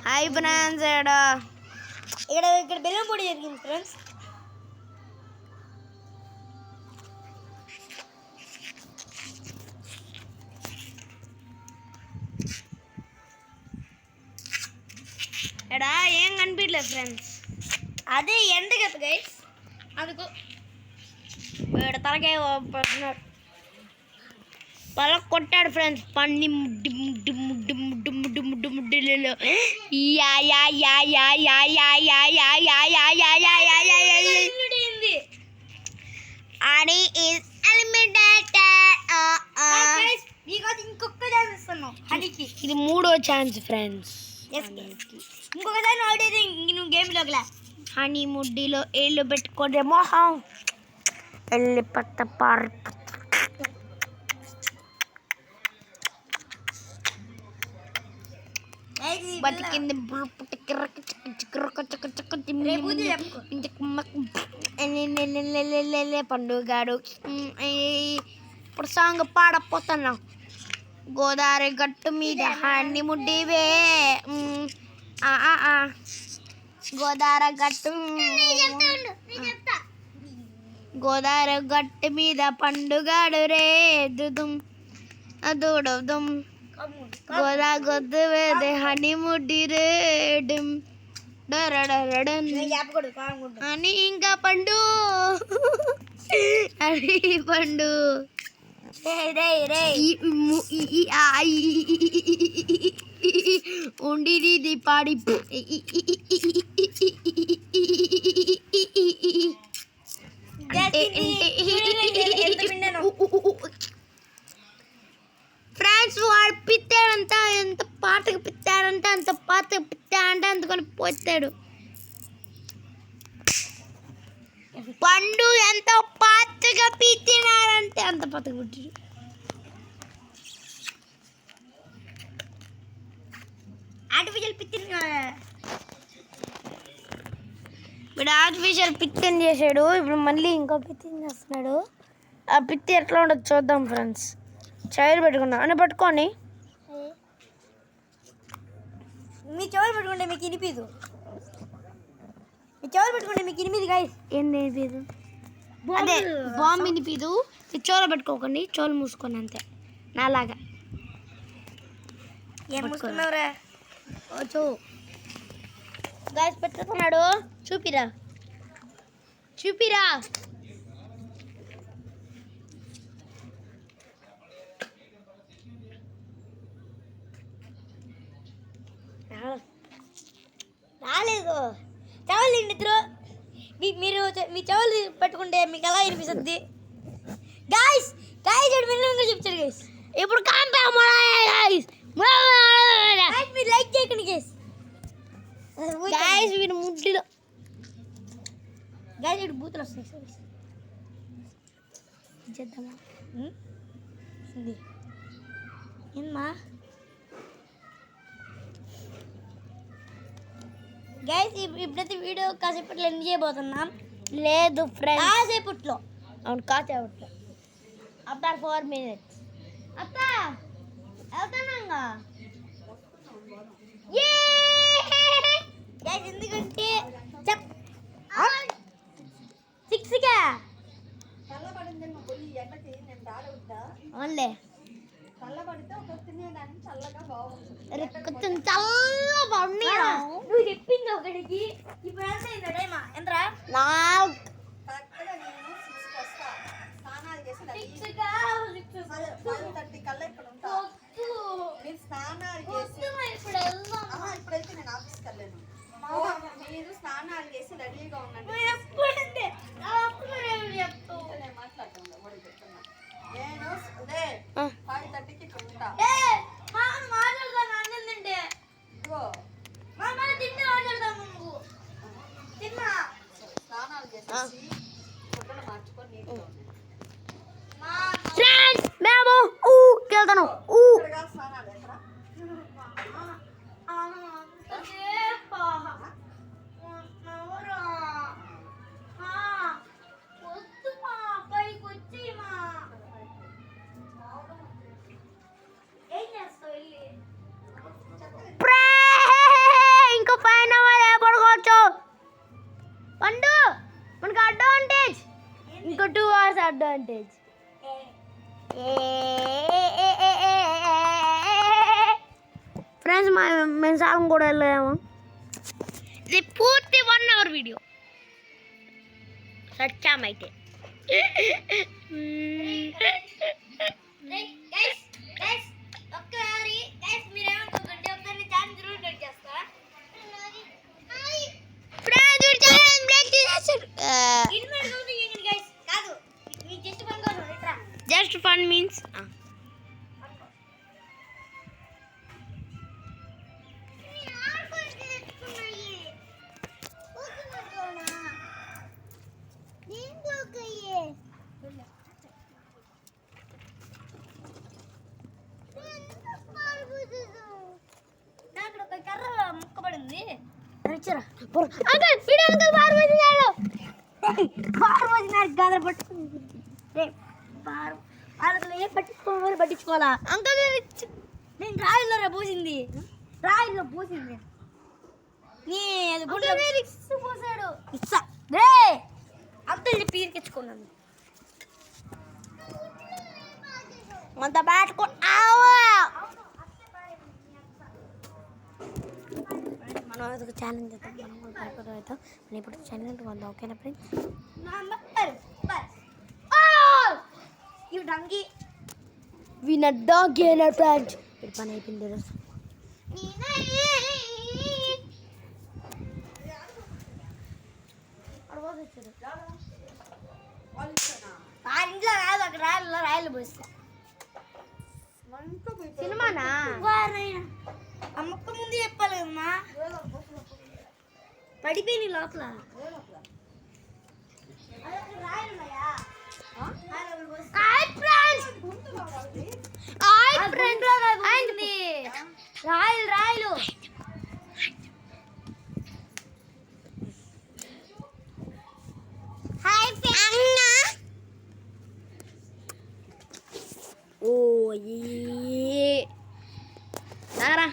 Hi friends, ఇక్కడ బెల్లం పొడి జరిగింది ఫ్రెండ్స్. ఇక్కడ ఏం కనిపించలేదు ఫ్రెండ్స్, అదే ఎండ కదా గైస్, అందుకు తలకాయ పలక కొట్టాడు ఫ్రెండ్స్. పండి ముడ్డి ముడ్డి ముడ్డి ముడ్డి ముడ్డి ముడ్డి ముడ్డిలో అని ఇంకొక ఛాన్స్ ఇస్తున్నావు హనీకి. ఇది 3వ ఛాన్స్ ఫ్రెండ్స్. ఇంకొకసారి ఆడేది నువ్వు గేమ్లోకి. హనీ ముడ్డిలో ఏళ్ళు పెట్టుకోండి మొహం వెళ్ళి పట్ట పారు బతికింది పండుగాడు. ఇప్పుడు సాంగ్ పాడపోతున్నా. గోదావరి గట్టు మీద హన్నీ ముడ్డివే, గోదావరి గట్టు గోదావరి గట్టు మీద పండుగాడు రే దుదుం అదుడుదుం గోదా గొద్దు వేదే హనీ ముడ్డి రేడం అని ఇంకా పండు అని పండు ఉండి పాడి ఫ్రెండ్స్. వాడు పిత్తాడంట, ఎంత పాటకు పిత్తాడంట అంత పాతకు పిత్తాడంట అందుకొని పోతాడు. పండు ఎంత పాతగా పిత్తినాడంటే అంత పాతకు పుట్టాడు. ఆర్టిఫిషియల్ పిత్తిని ఇప్పుడు ఆర్టిఫిషియల్ పిత్తిని చేశాడు. ఇప్పుడు మళ్ళీ ఇంకో పిత్తిని చేస్తున్నాడు. ఆ పిత్తి ఎట్లా ఉండదు చూద్దాం ఫ్రెండ్స్. చైర్ పెట్టుకున్నా అని పట్టుకోండి. మీ చెవులు పెట్టుకుంటే మీకు ఇనిపిదు. మీ చెవులు పెట్టుకుంటే మీకు ఇనిపిదు గాయస్. ఏంది ఇనిపిదు? అదే బాంబు ఇనిపిదు. మీ చెవులు పెట్టుకోకండి, చెవులు మూసుకోండి అంతే నాలాగా. ఏం మూసుకున్నావురా? చూ గాయస్ పెట్టుకున్నాడు. చూపిరా చూపిరా. రాలేదు చెవులు నిద్ర. మీరు మీ చెవులు పెట్టుకుంటే మీకు ఎలా వినిపిస్తుంది గాయస్? గాయస్ మీరు చెప్తారు గైస్. ఇప్పుడు మీరు లైక్ చేయకండి గైస్. గాయస్ వీడు ముడ్డిలో గాయస్ వీడు బూతులు వస్తాయి. చేద్దామా ఏమ్మా గైస్? ఇప్పుడైతే వీడియో కాసేపట్లో ఎండ్ చేయబోతున్నాం. లేదు ఫ్రెండ్స్, కాసేపట్లో. అవును కాసేపట్లో. ఆఫ్టర్ 4 minutes అత్త వెళ్తానంగా గైస్. ఎందుకంటే సిక్స్గా అవునులే నువ్వు చెప్పింది ఒకటికి. ఇప్పుడు ఎంతరా? మీరు స్నానాలు చేసి రెడీగా ఉండండి. నేను 5:30కి ఇక్కడ ఉంటా. స్నానాలు చేసేసి ఫుడ్డు మార్చుకొని నీట్గా మేము వెళ్తాను. స్నానాలు ఎక్కడ అడ్వాంటేజ్. ఫ్రెండ్స్ మేము సాగం కూడా వెళ్ళాము. ఇది పూర్తి 1 hour వీడియో సచ్చామైతే. జస్ట్ ఫన్ మీన్స్ ముక్కబడింది. పట్టించుకోవాలా అంకల్? నేను రాయిల్లో పోసింది, రాయిల్లో పోసింది. పోసాడు ఇస్తా రే అంకల్ పీరికించుకున్నాను అంత బాటుకో. మనం ఒక ఛాలెంజ్ చేద్దాం. మనం కూడా భయపడడం అవుతాం. మనం ఇప్పుడు ఛాలెంజ్ కొందాం. ఓకేనా ఫ్రెండ్స్? వినడ్డాగేనా ఫ్రెండ్స్? ఇప్పుడు పని అయిపోయింది రోజు. ఇంట్లో రాదు, అక్కడ రాయలు పోస్తా. సినిమానా అమ్మక్క ముందు చెప్పాలి కదమ్మా. పడిపోయి లోపల రాయలు రాయలు. ఓ నారా